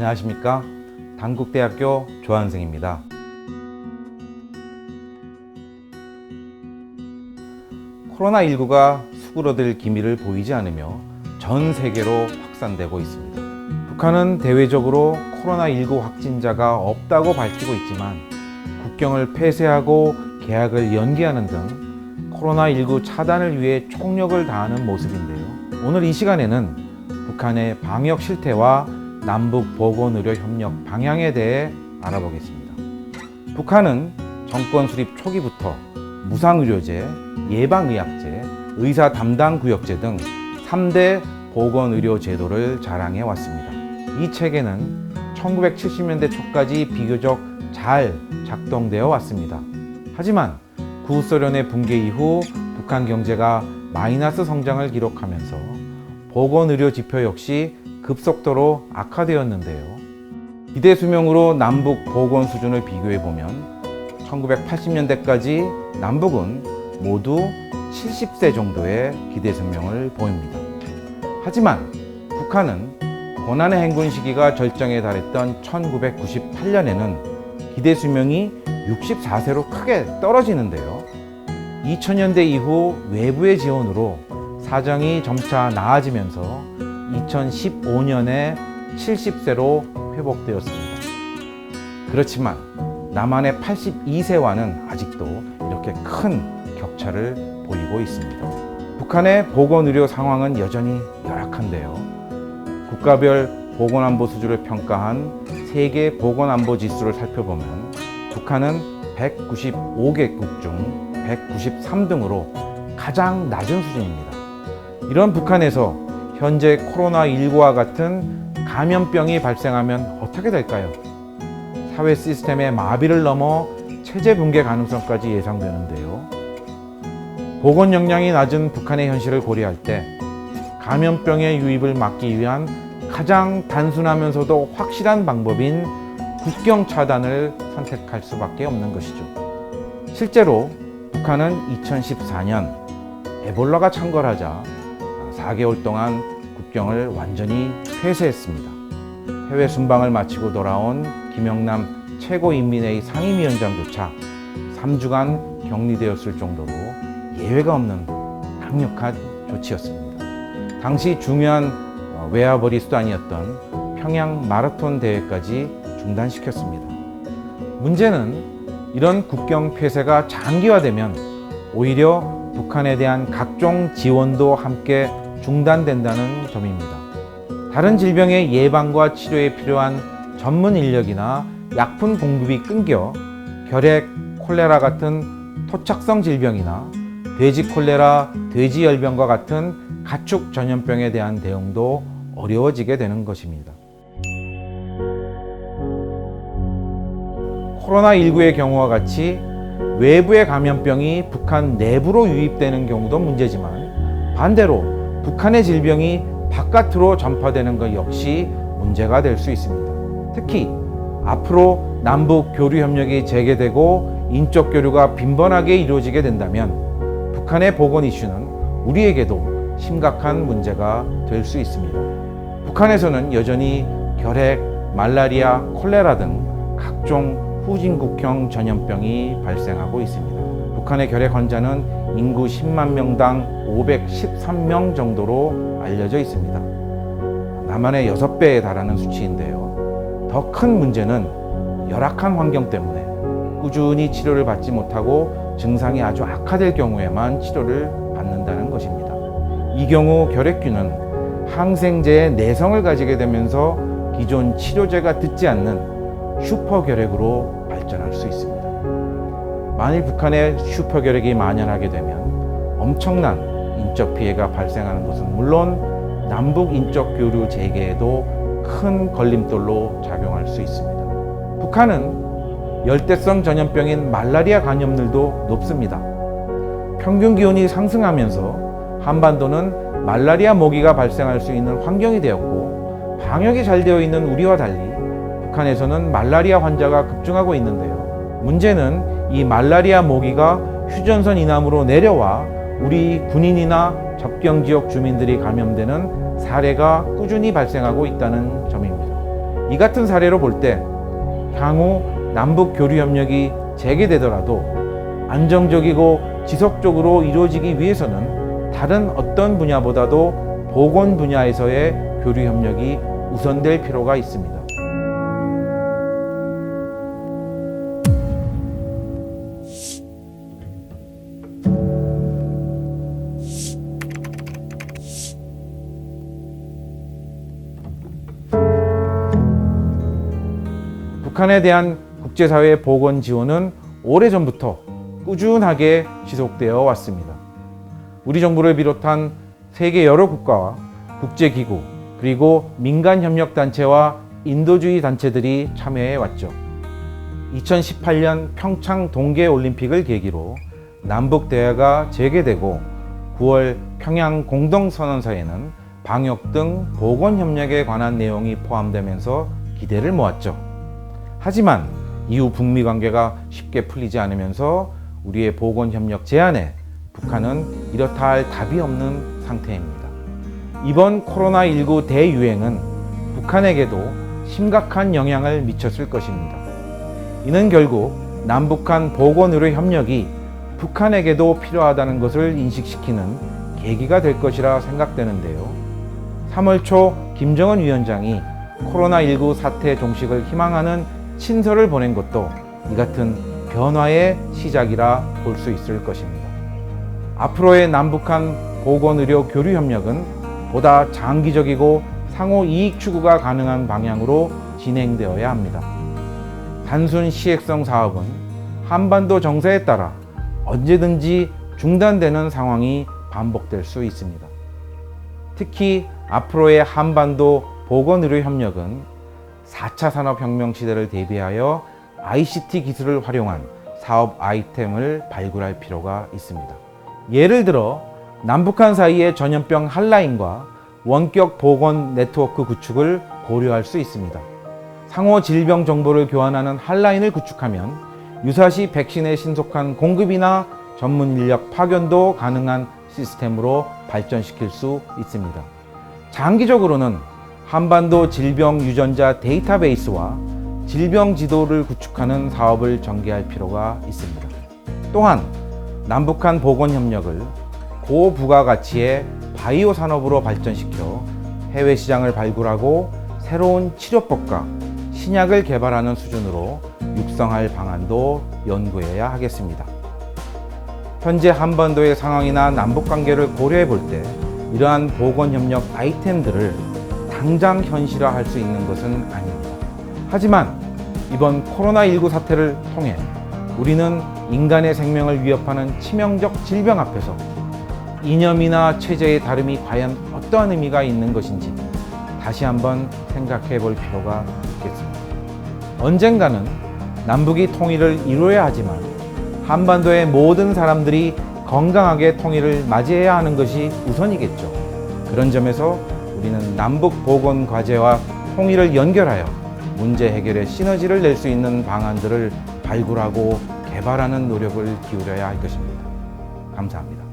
안녕하십니까. 단국대학교 조한승입니다. 코로나19가 수그러들 기미를 보이지 않으며 전 세계로 확산되고 있습니다. 북한은 대외적으로 코로나19 확진자가 없다고 밝히고 있지만 국경을 폐쇄하고 개학을 연기하는 등 코로나19 차단을 위해 총력을 다하는 모습인데요. 오늘 이 시간에는 북한의 방역 실태와 남북 보건의료 협력 방향에 대해 알아보겠습니다. 북한은 정권 수립 초기부터 무상의료제, 예방의학제, 의사 담당 구역제 등 3대 보건의료 제도를 자랑해 왔습니다. 이 체계는 1970년대 초까지 비교적 잘 작동되어 왔습니다. 하지만 구소련의 붕괴 이후 북한 경제가 마이너스 성장을 기록하면서 보건의료 지표 역시 급속도로 악화되었는데요. 기대 수명으로 남북 보건 수준을 비교해 보면 1980년대까지 남북은 모두 70세 정도의 기대 수명을 보입니다. 하지만 북한은 고난의 행군 시기가 절정에 달했던 1998년에는 기대 수명이 64세로 크게 떨어지는데요. 2000년대 이후 외부의 지원으로 사정이 점차 나아지면서 2015년에 70세로 회복되었습니다. 그렇지만 남한의 82세와는 아직도 이렇게 큰 격차를 보이고 있습니다. 북한의 보건의료 상황은 여전히 열악한데요. 국가별 보건안보 수준을 평가한 세계 보건안보 지수를 살펴보면 북한은 195개국 중 193등으로 가장 낮은 수준입니다. 이런 북한에서 현재 코로나19와 같은 감염병이 발생하면 어떻게 될까요? 사회 시스템의 마비를 넘어 체제 붕괴 가능성까지 예상되는데요. 보건 역량이 낮은 북한의 현실을 고려할 때 감염병의 유입을 막기 위한 가장 단순하면서도 확실한 방법인 국경 차단을 선택할 수밖에 없는 것이죠. 실제로 북한은 2014년 에볼라가 창궐하자 4개월 동안 국경을 완전히 폐쇄했습니다. 해외 순방을 마치고 돌아온 김영남 최고인민회의 상임위원장조차 3주간 격리되었을 정도로 예외가 없는 강력한 조치였습니다. 당시 중요한 외화벌이 수단이었던 평양 마라톤 대회까지 중단시켰습니다. 문제는 이런 국경 폐쇄가 장기화되면 오히려 북한에 대한 각종 지원도 함께 중단된다는 점입니다. 다른 질병의 예방과 치료에 필요한 전문 인력이나 약품 공급이 끊겨 결핵, 콜레라 같은 토착성 질병이나 돼지 콜레라, 돼지 열병과 같은 가축 전염병에 대한 대응도 어려워지게 되는 것입니다. 코로나19의 경우와 같이 외부의 감염병이 북한 내부로 유입되는 경우도 문제지만 반대로 북한의 질병이 바깥으로 전파되는 것 역시 문제가 될 수 있습니다. 특히 앞으로 남북 교류 협력이 재개되고 인적 교류가 빈번하게 이루어지게 된다면 북한의 보건 이슈는 우리에게도 심각한 문제가 될 수 있습니다. 북한에서는 여전히 결핵, 말라리아, 콜레라 등 각종 후진국형 전염병이 발생하고 있습니다. 북한의 결핵 환자는 인구 10만 명당 513명 정도로 알려져 있습니다. 남한의 6배에 달하는 수치인데요. 더 큰 문제는 열악한 환경 때문에 꾸준히 치료를 받지 못하고 증상이 아주 악화될 경우에만 치료를 받는다는 것입니다. 이 경우 결핵균은 항생제의 내성을 가지게 되면서 기존 치료제가 듣지 않는 슈퍼결핵으로 발전할 수 있습니다. 만일 북한에 슈퍼결핵이 만연하게 되면 엄청난 인적 피해가 발생하는 것은 물론 남북 인적 교류 재개에도 큰 걸림돌로 작용할 수 있습니다. 북한은 열대성 전염병인 말라리아 감염률도 높습니다. 평균 기온이 상승하면서 한반도는 말라리아 모기가 발생할 수 있는 환경이 되었고 방역이 잘 되어 있는 우리와 달리 북한에서는 말라리아 환자가 급증하고 있는데요. 문제는 이 말라리아 모기가 휴전선 이남으로 내려와 우리 군인이나 접경 지역 주민들이 감염되는 사례가 꾸준히 발생하고 있다는 점입니다. 이 같은 사례로 볼 때 향후 남북 교류 협력이 재개되더라도 안정적이고 지속적으로 이루어지기 위해서는 다른 어떤 분야보다도 보건 분야에서의 교류 협력이 우선될 필요가 있습니다. 북한에 대한 국제사회의 보건 지원은 오래전부터 꾸준하게 지속되어 왔습니다. 우리 정부를 비롯한 세계 여러 국가와 국제기구 그리고 민간협력단체와 인도주의 단체들이 참여해 왔죠. 2018년 평창 동계올림픽을 계기로 남북대화가 재개되고 9월 평양 공동선언서에는 방역 등 보건협력에 관한 내용이 포함되면서 기대를 모았죠. 하지만 이후 북미 관계가 쉽게 풀리지 않으면서 우리의 보건협력 제안에 북한은 이렇다 할 답이 없는 상태입니다. 이번 코로나19 대유행은 북한에게도 심각한 영향을 미쳤을 것입니다. 이는 결국 남북한 보건의료 협력이 북한에게도 필요하다는 것을 인식시키는 계기가 될 것이라 생각되는데요. 3월 초 김정은 위원장이 코로나19 사태 종식을 희망하는 친서를 보낸 것도 이 같은 변화의 시작이라 볼 수 있을 것입니다. 앞으로의 남북한 보건의료 교류 협력은 보다 장기적이고 상호 이익 추구가 가능한 방향으로 진행되어야 합니다. 단순 시행성 사업은 한반도 정세에 따라 언제든지 중단되는 상황이 반복될 수 있습니다. 특히 앞으로의 한반도 보건의료 협력은 4차 산업혁명 시대를 대비하여 ICT 기술을 활용한 사업 아이템을 발굴할 필요가 있습니다. 예를 들어 남북한 사이의 전염병 핫라인과 원격 보건 네트워크 구축을 고려할 수 있습니다. 상호 질병 정보를 교환하는 핫라인을 구축하면 유사시 백신의 신속한 공급이나 전문 인력 파견도 가능한 시스템으로 발전시킬 수 있습니다. 장기적으로는 한반도 질병 유전자 데이터베이스와 질병 지도를 구축하는 사업을 전개할 필요가 있습니다. 또한 남북한 보건 협력을 고부가가치의 바이오 산업으로 발전시켜 해외 시장을 발굴하고 새로운 치료법과 신약을 개발하는 수준으로 육성할 방안도 연구해야 하겠습니다. 현재 한반도의 상황이나 남북 관계를 고려해 볼 때 이러한 보건 협력 아이템들을 당장 현실화할 수 있는 것은 아닙니다. 하지만 이번 코로나19 사태를 통해 우리는 인간의 생명을 위협하는 치명적 질병 앞에서 이념이나 체제의 다름이 과연 어떠한 의미가 있는 것인지 다시 한번 생각해 볼 필요가 있겠습니다. 언젠가는 남북이 통일을 이루어야 하지만 한반도의 모든 사람들이 건강하게 통일을 맞이해야 하는 것이 우선이겠죠. 그런 점에서 우리는 남북 보건 과제와 통일을 연결하여 문제 해결에 시너지를 낼 수 있는 방안들을 발굴하고 개발하는 노력을 기울여야 할 것입니다. 감사합니다.